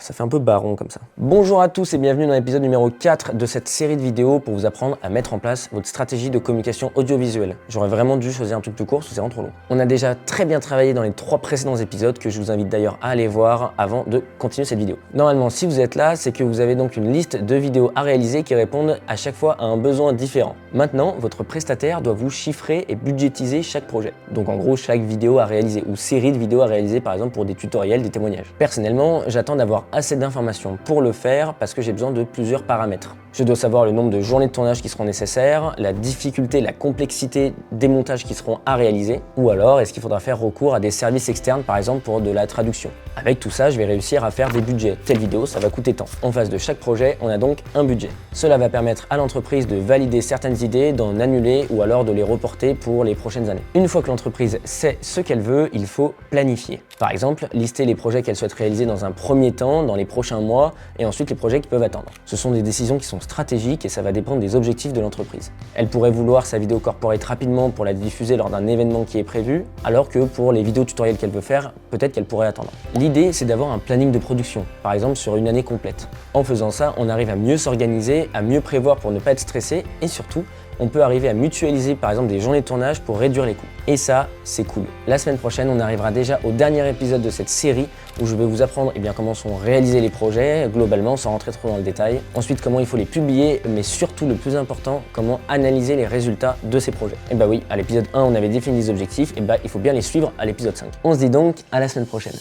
Ça fait un peu baron comme ça. Bonjour à tous et bienvenue dans l'épisode numéro 4 de cette série de vidéos pour vous apprendre à mettre en place votre stratégie de communication audiovisuelle. J'aurais vraiment dû choisir un truc plus court, parce que c'est vraiment trop long. On a déjà très bien travaillé dans les 3 précédents épisodes que je vous invite d'ailleurs à aller voir avant de continuer cette vidéo. Normalement, si vous êtes là, c'est que vous avez donc une liste de vidéos à réaliser qui répondent à chaque fois à un besoin différent. Maintenant, votre prestataire doit vous chiffrer et budgétiser chaque projet. Donc en gros, chaque vidéo à réaliser ou série de vidéos à réaliser par exemple pour des tutoriels, des témoignages. Personnellement, j'attends d'avoir assez d'informations pour le faire parce que j'ai besoin de plusieurs paramètres. Je dois savoir le nombre de journées de tournage qui seront nécessaires, la difficulté, la complexité des montages qui seront à réaliser, ou alors est-ce qu'il faudra faire recours à des services externes par exemple pour de la traduction. Avec tout ça, je vais réussir à faire des budgets. Telle vidéo, ça va coûter tant. En face de chaque projet, on a donc un budget. Cela va permettre à l'entreprise de valider certaines idées, d'en annuler ou alors de les reporter pour les prochaines années. Une fois que l'entreprise sait ce qu'elle veut, il faut planifier. Par exemple, lister les projets qu'elle souhaite réaliser dans un premier temps, dans les prochains mois, et ensuite les projets qui peuvent attendre. Ce sont des décisions qui sont stratégiques et ça va dépendre des objectifs de l'entreprise. Elle pourrait vouloir sa vidéo corporate rapidement pour la diffuser lors d'un événement qui est prévu, alors que pour les vidéos tutoriels qu'elle veut faire, peut-être qu'elle pourrait attendre. L'idée, c'est d'avoir un planning de production, par exemple sur une année complète. En faisant ça, on arrive à mieux s'organiser, à mieux prévoir pour ne pas être stressé et surtout, on peut arriver à mutualiser par exemple des journées de tournage pour réduire les coûts. Et ça, c'est cool. La semaine prochaine, on arrivera déjà au dernier épisode de cette série où je vais vous apprendre comment sont réalisés les projets, globalement, sans rentrer trop dans le détail. Ensuite, comment il faut les publier, mais surtout le plus important, comment analyser les résultats de ces projets. Et bah oui, à l'épisode 1, on avait défini des objectifs, et il faut bien les suivre à l'épisode 5. On se dit donc à la semaine prochaine.